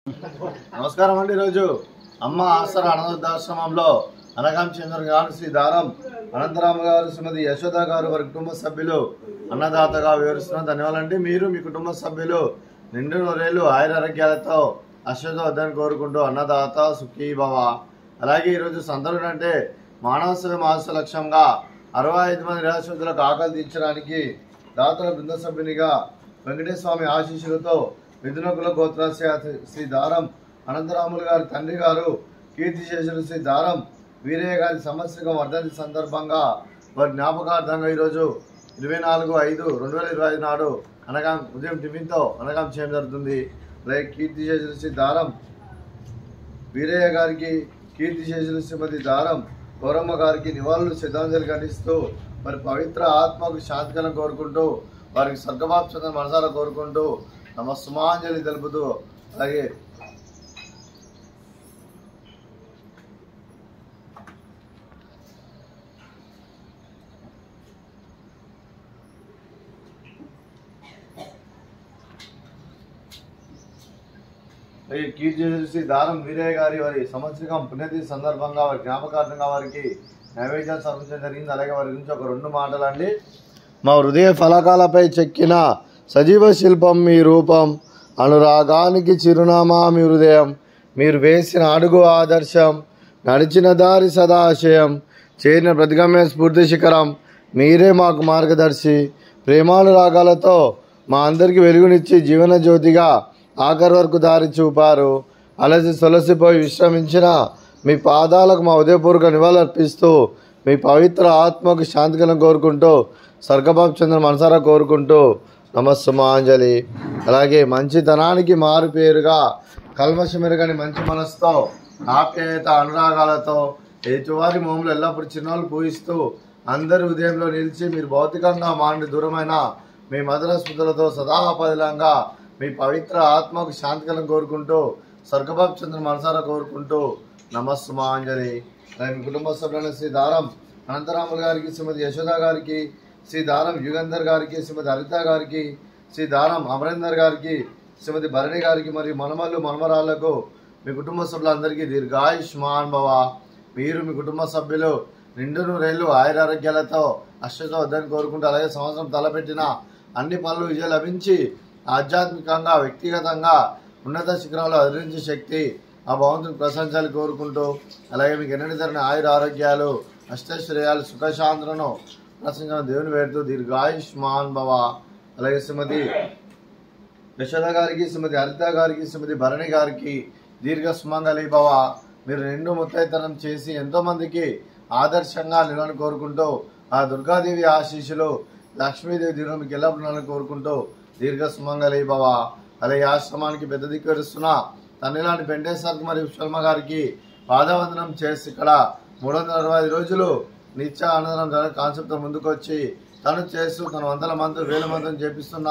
నమస్కారం అండి. ఈరోజు అమ్మ ఆసరా అనాథాశ్రమంలో అనగాం చంద్ర గారు, శ్రీ దారం అనంతరామ గారు, శ్రీమతి యశోద గారు వారి కుటుంబ సభ్యులు అన్నదాతగా వివరిస్తున్నారు. ధన్యవాదాలండి. మీరు మీ కుటుంబ సభ్యులు నిండు నూరేళ్లు ఆయురారోగ్యాలతో అశ్వతోద్దని కోరుకుంటూ అన్నదాత సుఖీ భవ. అలాగే ఈరోజు సంతరుడు అంటే మానవ సేవ మాస లక్ష్యంగా 65 మంది నిరాశ్రితులకు ఆకలి తీర్చడానికి దాతల బృంద సభ్యునిగా వెంకటేశ్వర స్వామి ఆశీస్సులతో మిథునకుల గోత్రస్య శ్రీ దారం అనంతరాములు గారి తండ్రి గారు కీర్తిశేషులు శ్రీ దారం వీరయ్య గారి సంవత్సరిక వర్ధంతి సందర్భంగా వారి జ్ఞాపకార్థంగా ఈరోజు 24/5/2025 నాడు అనగాం ఉదయం టిఫిన్తో అనగాం చేయడం జరుగుతుంది. అలాగే కీర్తిశేషులు శ్రీ దారం వీరయ్య గారికి, కీర్తిశేషులు శ్రీమతి దారం గౌరమ్మ గారికి నివాళులు శ్రద్ధాంజలి ఘటిస్తూ మరి పవిత్ర ఆత్మకు శాంతికలను కోరుకుంటూ వారికి స్వర్గవాప్సత మనసారా కోరుకుంటూ నమస్సుమాంజలి తెలుపుతూ అలాగే కీర్తి దారం వీరయ్య గారి వారి సంవత్సరికం పుణ్యతిథి సందర్భంగా వారి జ్ఞాపకార్థంగా వారికి నైవేద్యాలు సమర్పించడం జరిగింది. అలాగే వారి గురించి ఒక 2 మాటలు అండి. మా హృదయ ఫలకాలపై చెక్కిన సజీవ శిల్పం మీ రూపం, అనురాగానికి చిరునామా మీ హృదయం, మీరు వేసిన అడుగు ఆదర్శం, నడిచిన దారి సదాశయం, చేరిన ప్రతిగమ్య స్ఫూర్తి శిఖరం, మీరే మాకు మార్గదర్శి. ప్రేమానురాగాలతో మా అందరికీ వెలుగునిచ్చి జీవన జ్యోతిగా ఆఖరి వరకు దారి చూపారు. అలసి సొలసిపోయి విశ్రమించిన మీ పాదాలకు మా ఉదయపూర్వక నివాళులర్పిస్తూ మీ పవిత్ర ఆత్మకు శాంతికలను కోరుకుంటూ స్వర్గబాబు చంద్ర మనసారా కోరుకుంటూ నమస్సుమాంజలి. అలాగే మంచితనానికి మారు పేరుగా కల్మషమెరుగని మంచి మనసుతో ఆప్యాయత అనురాగాలతో ఎదుటివారి మోములు ఎల్లప్పుడూ చిరునవ్వులు పూయిస్తూ అందరి ఉదయంలో నిలిచి మీరు భౌతికంగా మాండి దూరమైన మీ మధుర స్మృతులతో సదాపదిలంగా మీ పవిత్ర ఆత్మకు శాంతికలను కోరుకుంటూ స్వర్గబాబు చంద్ర మనసారా కోరుకుంటూ నమస్సుమాంజలి. అలాగే కుటుంబ సభ్యులైన శ్రీ దారం అనంతరాములు గారికి, శ్రీమతి యశోద గారికి, శ్రీ దారం యుగంధర్ గారికి, శ్రీమతి హరిత గారికి, శ్రీ దారం అమరేందర్ గారికి, శ్రీమతి భరణి గారికి మరియు మనమల్లు మనమరాళ్లకు మీ కుటుంబ సభ్యులందరికీ దీర్ఘాయుష్మాన్ భవ. మీరు మీ కుటుంబ సభ్యులు నిండు నూరేళ్లు ఆయురారోగ్యాలతో అశ్వతో వద్దని కోరుకుంటూ అలాగే సంవత్సరం తలపెట్టిన అన్ని పనులు విజయం లభించి ఆధ్యాత్మికంగా వ్యక్తిగతంగా ఉన్నత శిఖరాలు అధిరించే శక్తి ఆ భగవంతుని ప్రశంసాలు కోరుకుంటూ అలాగే మీకు ఎన్నటి తరిన ఆయుర ఆరోగ్యాలు అష్టైశ్వర్యాలు సుఖశాంతులను ప్రశంస దేవుని వేడుతూ దీర్ఘాయుష్మాన్ భవ. అలాగే శ్రీమతి యశోద గారికి, శ్రీమతి హరిత గారికి, శ్రీమతి భరణి గారికి దీర్ఘ సుమంగళి భవ. మీరు నిండు ముత్తైతనం చేసి ఎంతో మందికి ఆదర్శంగా నిలవని కోరుకుంటూ ఆ దుర్గాదేవి ఆశీస్సులు లక్ష్మీదేవి దీవులు మీకు ఎల్లప్పుడూ కోరుకుంటూ దీర్ఘ సుమంగళి భవ. అలాగే ఆశ్రమానికి పెద్ద దిక్కువరుస్తున్న తన్నిలాంటి వెంకటేశ్వర మరియు విశ్వల్మ గారికి పాదవందనం చేసి ఇక్కడ 365 రోజులు నిత్య అన్నదానం కాన్సెప్ట్తో ముందుకు వచ్చి తను చేస్తూ తన 100 మంది 1000 మందిని చేపిస్తున్న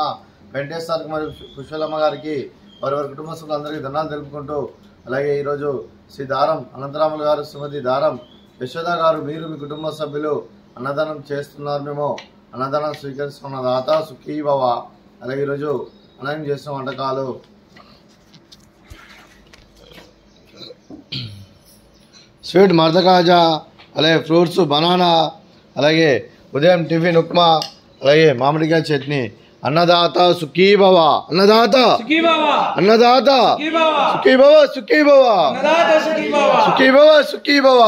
వెంకటేశ్వర మరియు పుష్పలమ్మ గారికి వారి వారి కుటుంబ సభ్యులందరికీ ధన్యవాదాలు తెలుపుకుంటూ అలాగే ఈరోజు శ్రీ దారం అనంతరాములు గారు, శ్రీమతి దారం యశోద గారు మీరు మీ కుటుంబ సభ్యులు అన్నదానం చేస్తున్నారు. మేము అన్నదానం స్వీకరిస్తున్న దాత సుఖీ భవ. అలాగే ఈరోజు అన్నం చేసిన వంటకాలు స్వీట్ మర్దకాజా, అలాగే ఫ్రూట్స్ బనానా, అలాగే ఉదయం టిఫిన్ ఉప్మా, అలాగే మామిడికాయ చట్నీ. అన్నదాత సుఖీ భవ, అన్నదాత అన్నదాత సుఖీ భవ, సుఖీ భవ, సుఖీ భవ, సుఖీ భవ.